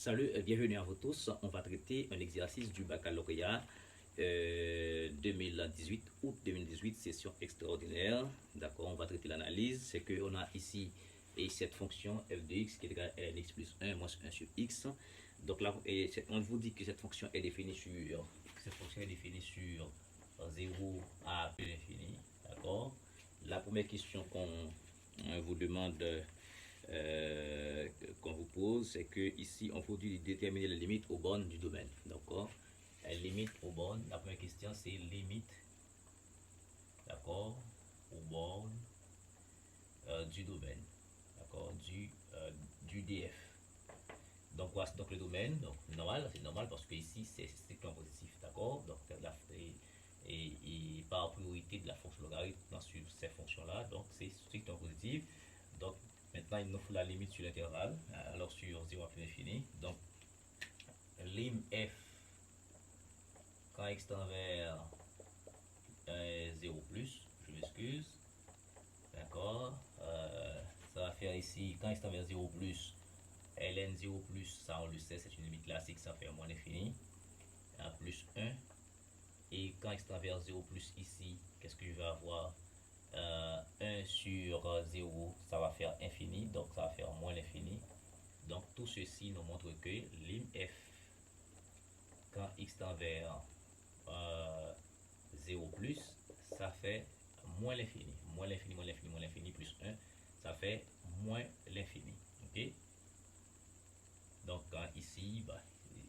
Salut, bienvenue à vous tous. On va traiter un exercice du baccalauréat 2018, août 2018, session extraordinaire. D'accord, on va traiter l'analyse. C'est qu'on a ici et cette fonction f de x qui est égale à ln(x plus 1 moins 1 sur x. Donc là, on vous dit que cette fonction est définie sur 0 à plus l'infini. D'accord. La première question qu'on vous demande, qu'on vous pose, c'est que ici on faut déterminer les limites aux bornes du domaine. D'accord. Limite aux bornes, la première question c'est limite, d'accord, aux bornes du domaine, d'accord, du DF. Donc voici donc le domaine, donc normal, c'est normal parce que ici c'est strictement positif, d'accord. Donc et par priorité de la fonction logarithme sur ces fonctions là, donc c'est strictement positif. Donc maintenant il nous faut la limite sur l'intervalle, alors sur 0 à plus l'infini. Donc lim f quand x tend vers 0 plus, je m'excuse, d'accord, ça va faire ici quand x tend vers 0 plus, ln 0 plus, ça on le sait, c'est une limite classique, ça fait moins l'infini, à plus 1, et quand x tend vers 0 plus ici, qu'est-ce que je vais avoir, 1 sur 0, ça va faire infini, donc ça va faire moins l'infini. Donc tout ceci nous montre que lim f quand x tend vers 0 plus, ça fait moins l'infini. Moins l'infini, moins l'infini, moins l'infini, plus 1, ça fait moins l'infini. Ok? Donc ici,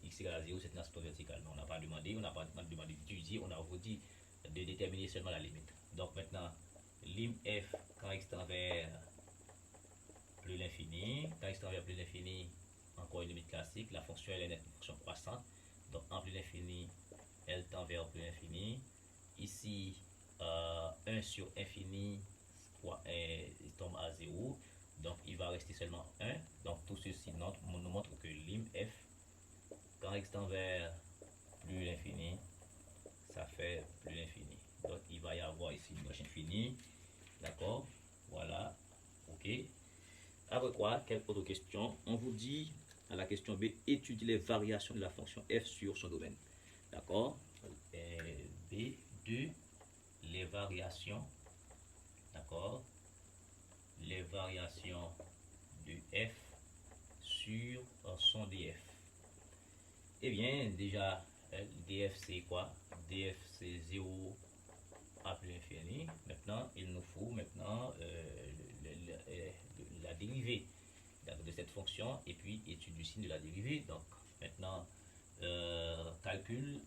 x égale à 0, c'est une asymptote verticale. Mais on n'a pas demandé, d'étudier, on a vous dit de déterminer seulement la limite. Donc maintenant, lim f quand x tend vers plus l'infini. Quand x tend vers plus l'infini, encore une limite classique, la fonction elle est une fonction croissante. Donc en plus l'infini, elle tend vers plus l'infini. Ici, 1 sur infini il tombe à 0. Donc il va rester seulement 1. Donc tout ceci nous montre que lim f, quand x tend vers plus l'infini, ça fait plus l'infini. Donc il va y avoir ici une gauche infinie. D'accord. Voilà. Ok. Après quoi, quelle autre question? On vous dit à la question B, étudier les variations de la fonction f sur son domaine. D'accord. B2, les variations, d'accord, les variations de f sur son df. Eh bien, déjà, df c'est quoi? Df c'est 0 à plus l'infini. Maintenant, il nous faut maintenant la dérivée de cette fonction et puis étude du signe de la dérivée. Donc, maintenant, calcul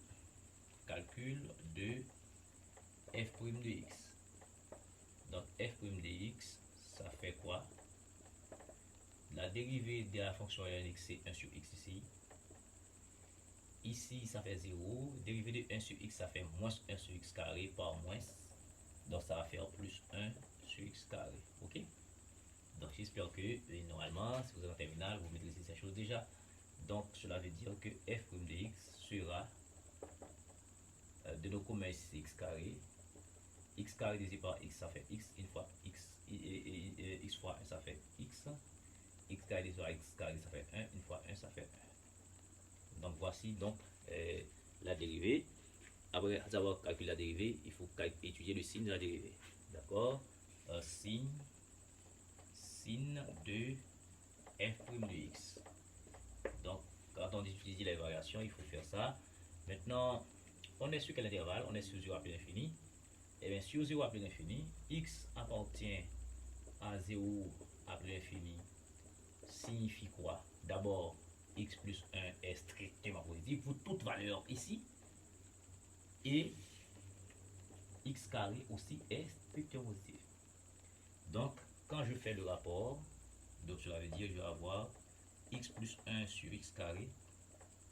de f' de x. Donc f' de x, ça fait quoi? La dérivée de la fonction ln x, c'est 1 sur x ici. Ici, ça fait 0. Dérivée de 1 sur x, ça fait moins 1 sur x carré par moins. Donc ça va faire plus 1 sur x carré. Ok? Donc j'espère que normalement, si vous êtes en terminale, vous maîtrisez ces choses déjà. Donc cela veut dire que f' de x sera de nos communs ici c'est x carré. X carré divisé par x, ça fait x une fois x. X fois 1, ça fait x. X carré divisé par x carré, ça fait 1. Une fois 1, ça fait 1. Donc voici donc la dérivée. Après avoir calculé la dérivée, il faut étudier le signe de la dérivée. D'accord. Signe de f' de x. Donc quand on étudie les variations, il faut faire ça. Maintenant, on est sur quel intervalle? On est sur 0 à plus l'infini. Et bien sur 0 à plus l'infini, x appartient à 0 à plus l'infini signifie quoi? D'abord, x plus 1 est strictement positif pour toute valeur ici. Et x carré aussi est strictement positif. Donc, quand je fais le rapport, donc cela veut dire que je vais avoir x plus 1 sur x carré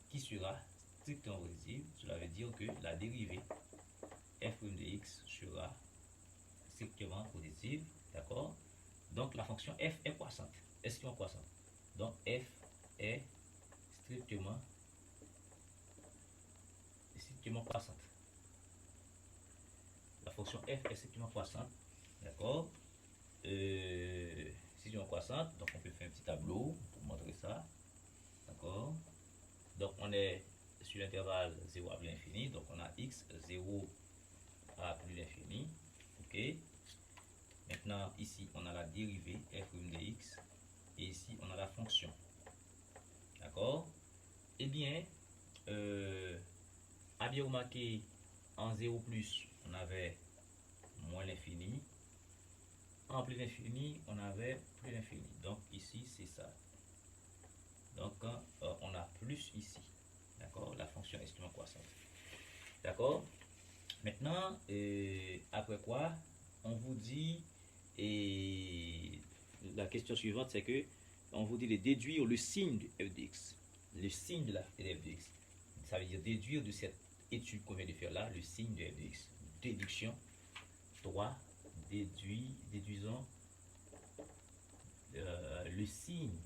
qui sera strictement positif. Cela veut dire que la dérivée f' de x sera strictement positive. D'accord? Donc, la fonction f est croissante. Est strictement croissante. Donc, f est strictement croissante. La fonction f est strictement croissante. D'accord? Strictement croissante. Donc, on peut faire un petit tableau pour montrer ça. D'accord? Donc on est sur l'intervalle 0 à plus l'infini, donc on a x 0 à plus l'infini. Ok. Maintenant ici on a la dérivée f' de x et ici on a la fonction. D'accord. Eh bien, à bien remarquer, en 0 plus on avait moins l'infini, en plus l'infini on avait plus l'infini. Donc ici c'est ça. Donc on a plus ici. D'accord. La fonction est extrêmement croissante. D'accord. Maintenant, après quoi, on vous dit, et la question suivante, c'est que on vous dit de déduire le signe de f de x. Le signe de la f de x. Ça veut dire déduire de cette étude qu'on vient de faire là, le signe de f de x. Déduction 3, déduisons le signe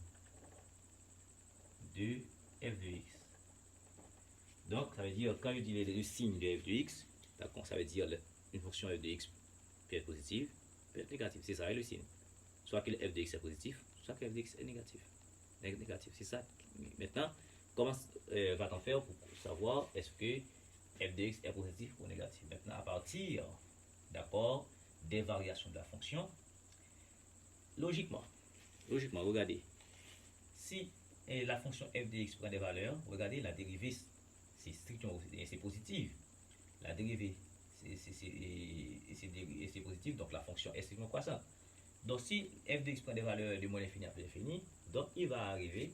de f de x. Donc, ça veut dire, quand je dis le signe de f de x, ça veut dire une fonction f de x peut être positive, peut être négative. C'est ça le signe. Soit que le f de x est positif, soit que le f de x est négatif. C'est ça. Maintenant, comment va-t-on faire pour savoir est-ce que f de x est positif ou négatif? Maintenant, à partir, d'accord, des variations de la fonction, logiquement, regardez, si la fonction f de x prend des valeurs, regardez la dérivée, c'est strictement c'est positif. La dérivée, c'est positif, donc la fonction est strictement croissante. Donc si f de x prend des valeurs de moins l'infini à plus l'infini, donc il va arriver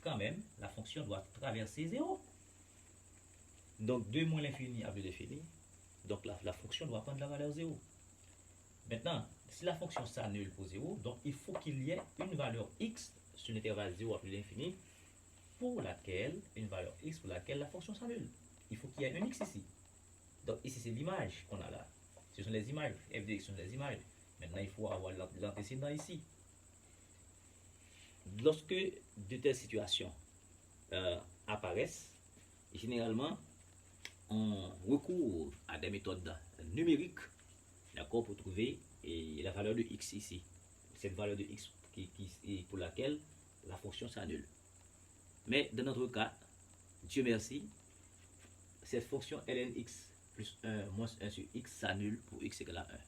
quand même, la fonction doit traverser 0. Donc de moins l'infini à plus l'infini, donc la fonction doit prendre la valeur 0. Maintenant, si la fonction s'annule pour 0, donc il faut qu'il y ait une valeur x sur l'intervalle 0 à plus l'infini pour laquelle, la fonction s'annule. Il faut qu'il y ait un x ici. Donc ici c'est l'image qu'on a là. Ce sont les images. F de x sont des images. Maintenant il faut avoir l'antécédent ici. Lorsque de telles situations apparaissent, généralement on recourt à des méthodes numériques, d'accord, pour trouver la valeur de x ici. Cette valeur de x pour laquelle la fonction s'annule. Mais dans notre cas, Dieu merci, cette fonction ln x plus 1 moins 1 sur x s'annule pour x égale à 1.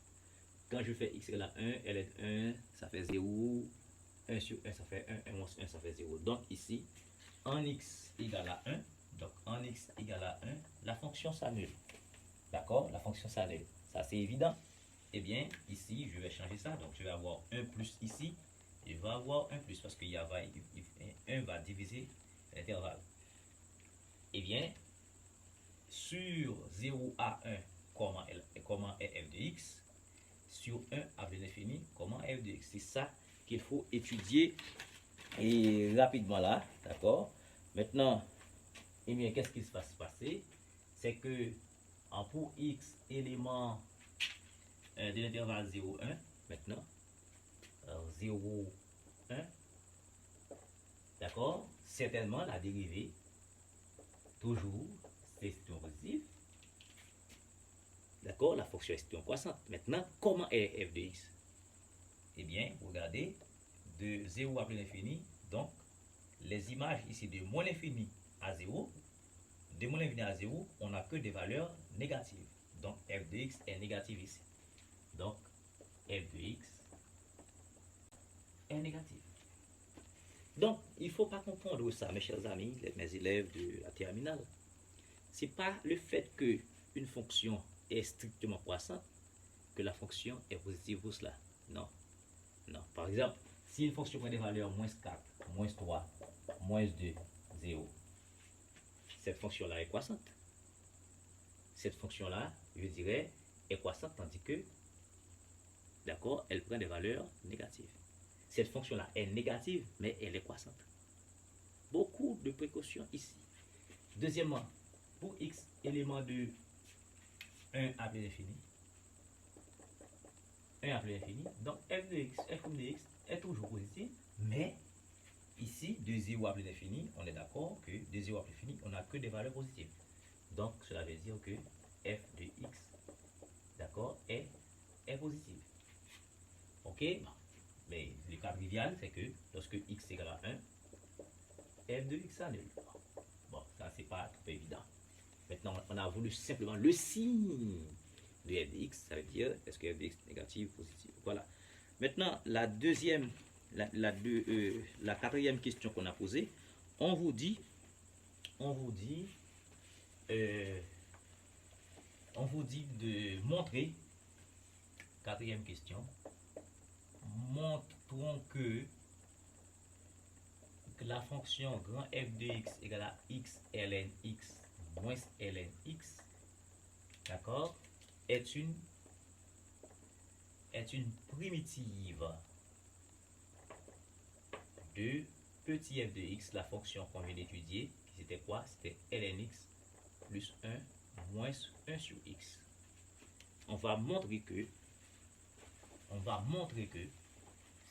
Quand je fais x égale à 1, ln 1, ça fait 0. 1 sur 1, ça fait 1. 1 moins 1, ça fait 0. Donc ici, en x égale à 1, donc en x égale à 1, la fonction s'annule. D'accord? La fonction s'annule. Ça, c'est évident. Eh bien, ici, je vais changer ça. Donc, je vais avoir 1 plus ici. Je vais avoir 1 plus parce que 1 va diviser l'intervalle. Eh bien, sur 0 à 1, comment est f de x? Sur 1 à l'infini, comment est f de x? C'est ça qu'il faut étudier et rapidement là. D'accord? Maintenant, eh bien, qu'est-ce qui va se passer? C'est que pour x éléments de l'intervalle 0, 1, maintenant, 0, 1, d'accord, certainement la dérivée, toujours, c'est positif, d'accord, la fonction est croissante. Maintenant, comment est f de x? Eh bien, regardez, de 0 à plus l'infini, donc, les images ici de moins l'infini à 0, de moins l'infini à 0, on n'a que des valeurs négatives. Donc, f de x est négative ici. Donc, f de x est négative. Donc, il ne faut pas comprendre ça, mes chers amis, mes élèves de la terminale. Ce n'est pas le fait qu'une fonction est strictement croissante que la fonction est positive pour cela. Non. Non. Par exemple, si une fonction prend des valeurs moins 4, moins 3, moins 2, 0, cette fonction-là est croissante. Cette fonction-là, je dirais, est croissante tandis que, d'accord, elle prend des valeurs négatives. Cette fonction-là est négative, mais elle est croissante. Beaucoup de précautions ici. Deuxièmement, pour x élément de 1 à plus l'infini, 1 à plus l'infini, donc f de x est toujours positif, mais ici, de 0 à plus l'infini, on est d'accord que de 0 à plus l'infini, on n'a que des valeurs positives. Donc, cela veut dire que f de x, d'accord, est positive. Ok? Mais le cas trivial, c'est que lorsque x égale à 1, f de x s'annule. Bon, c'est pas trop évident. Maintenant, on a voulu simplement le signe de f de x, ça veut dire est-ce que f de x est négatif, positif. Voilà. Maintenant, la quatrième question qu'on a posée, on vous dit, de montrer, quatrième question, montrons que la fonction grand f de x égale à x ln x moins ln x, d'accord, est une primitive de petit f de x, la fonction qu'on vient d'étudier, c'était quoi? C'était ln x plus 1 moins 1 sur x. On va montrer que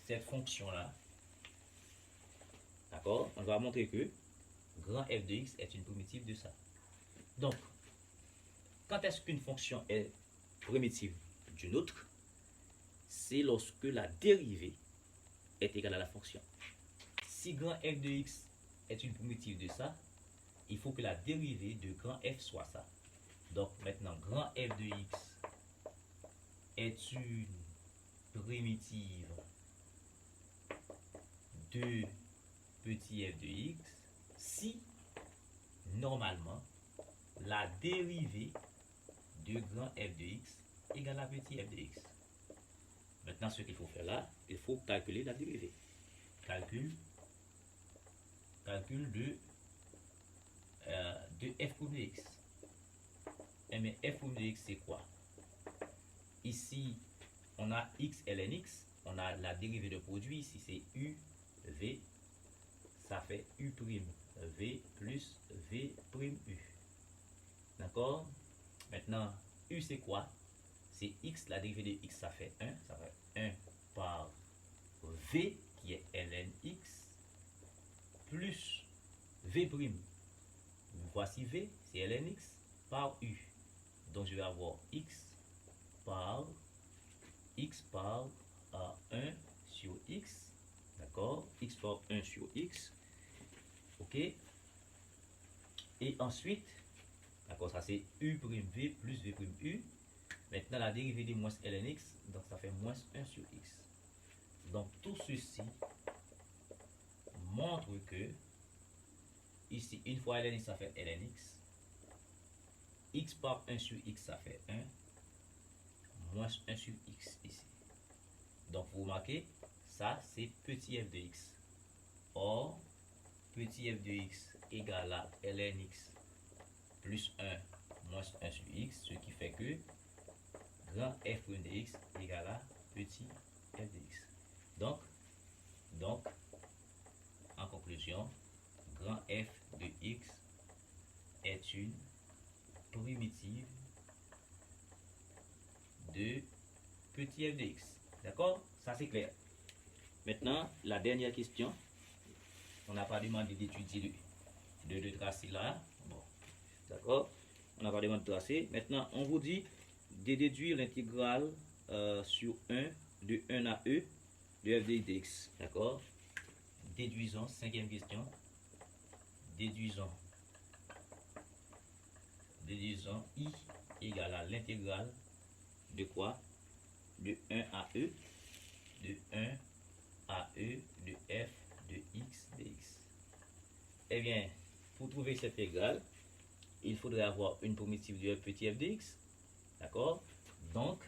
cette fonction-là, d'accord, on va montrer que grand f de x est une primitive de ça. Donc, quand est-ce qu'une fonction est primitive d'une autre? C'est lorsque la dérivée est égale à la fonction. Si grand f de x est une primitive de ça, il faut que la dérivée de grand f soit ça. Donc maintenant, grand f de x est une primitive de petit f de x si, normalement, la dérivée de grand f de x égale à petit f de x. Maintenant, ce qu'il faut faire là, il faut calculer la dérivée. Calcul de f de x. Mais f de x, c'est quoi? Ici, on a x ln x, on a la dérivée de produit, ici c'est u, v, ça fait u prime v plus v prime u. D'accord? Maintenant, u c'est quoi? C'est x, la dérivée de x, ça fait 1, ça fait 1 par v, qui est ln x, plus v prime. Voici v, c'est ln x, par u. Donc je vais avoir x par 1 sur x, d'accord, x par 1 sur x, ok, et ensuite, d'accord, ça c'est u prime v plus v prime u. Maintenant la dérivée de moins ln x, donc ça fait moins 1 sur x. Donc tout ceci montre que ici, une fois ln x, ça fait ln x, x par 1 sur x, ça fait 1, moins 1 sur x ici. Donc vous remarquez, ça c'est petit f de x. Or, petit f de x égale à ln x plus 1 moins 1 sur x, ce qui fait que grand f de x égale à petit f de x. Donc, en conclusion, grand f de x est une primitive de petit f de x. D'accord? Ça c'est clair. Maintenant, la dernière question. On n'a pas demandé d'étudier de tracer là. Bon, d'accord? On n'a pas demandé de tracer. Maintenant, on vous dit de déduire l'intégrale sur 1 de 1 à e de f de x. D'accord? Déduisons, cinquième question. Déduisons i égale à l'intégrale de quoi? De 1 à e, de 1 à e de f de x dx. Eh bien, pour trouver cette intégrale, il faudrait avoir une primitive de f petit f dx. D'accord? Donc,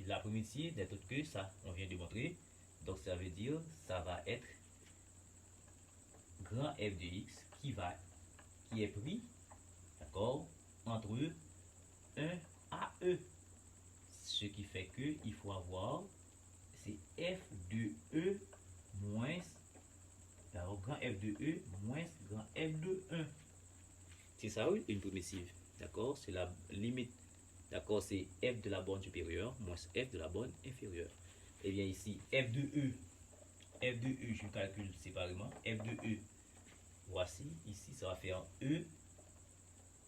la primitive n'est autre que ça, on vient de montrer. Donc, ça veut dire, ça va être grand f de x qui est pris, d'accord, entre 1 à e. Ce qui fait que il faut avoir, c'est f de e moins, alors grand f de e moins grand f de 1. C'est ça, oui, une primitive. D'accord, c'est la limite. D'accord, c'est f de la borne supérieure moins f de la borne inférieure. Et bien ici, f de e, je calcule séparément. F de e, voici, ici, ça va faire e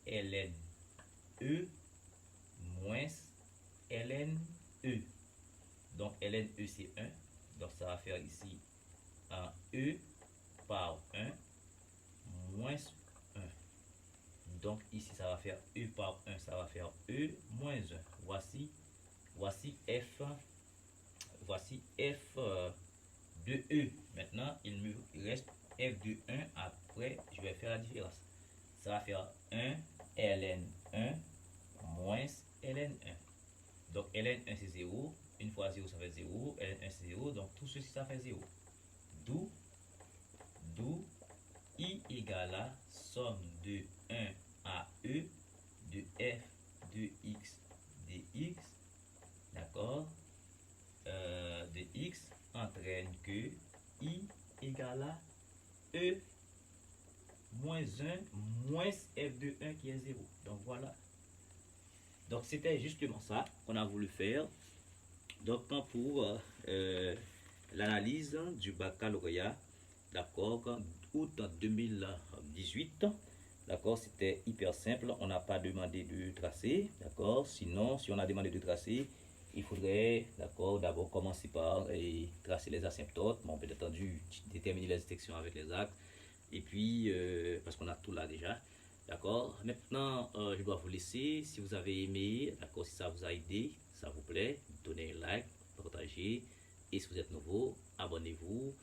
ln e moins ln e. Donc ln e c'est 1. Donc ça va faire ici un e par 1 moins 1. Donc ici, ça va faire E par 1, ça va faire E moins 1. Voici F, de E. Maintenant, il me reste F de 1. Après, je vais faire la différence. Ça va faire 1 ln1 moins ln1. Donc ln1 c'est 0. Une fois 0 ça fait 0. ln1 c'est 0. Donc tout ceci ça fait 0. D'où I égale à somme de 1 à E de f de x dx, d'accord, de x entraîne que I égale à E moins 1 moins f de 1 qui est 0. Donc voilà. Donc c'était justement ça qu'on a voulu faire. Donc pour l'analyse du baccalauréat, d'accord, août 2018, d'accord, c'était hyper simple. On n'a pas demandé de tracer, d'accord. Sinon, si on a demandé de tracer, il faudrait, d'accord, d'abord commencer par tracer les asymptotes. Bon, bien entendu, déterminer les intersections avec les axes. Et puis, parce qu'on a tout là déjà. D'accord. Maintenant, je dois vous laisser. Si vous avez aimé, d'accord, si ça vous a aidé, ça vous plaît, donnez un like, partagez. Et si vous êtes nouveau, abonnez-vous.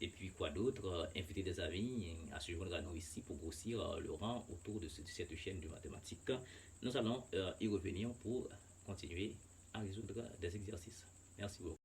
Et puis, quoi d'autre, invitez des amis à se joindre à nous ici pour grossir le rang autour de cette chaîne de mathématiques. Nous allons y revenir pour continuer à résoudre des exercices. Merci beaucoup.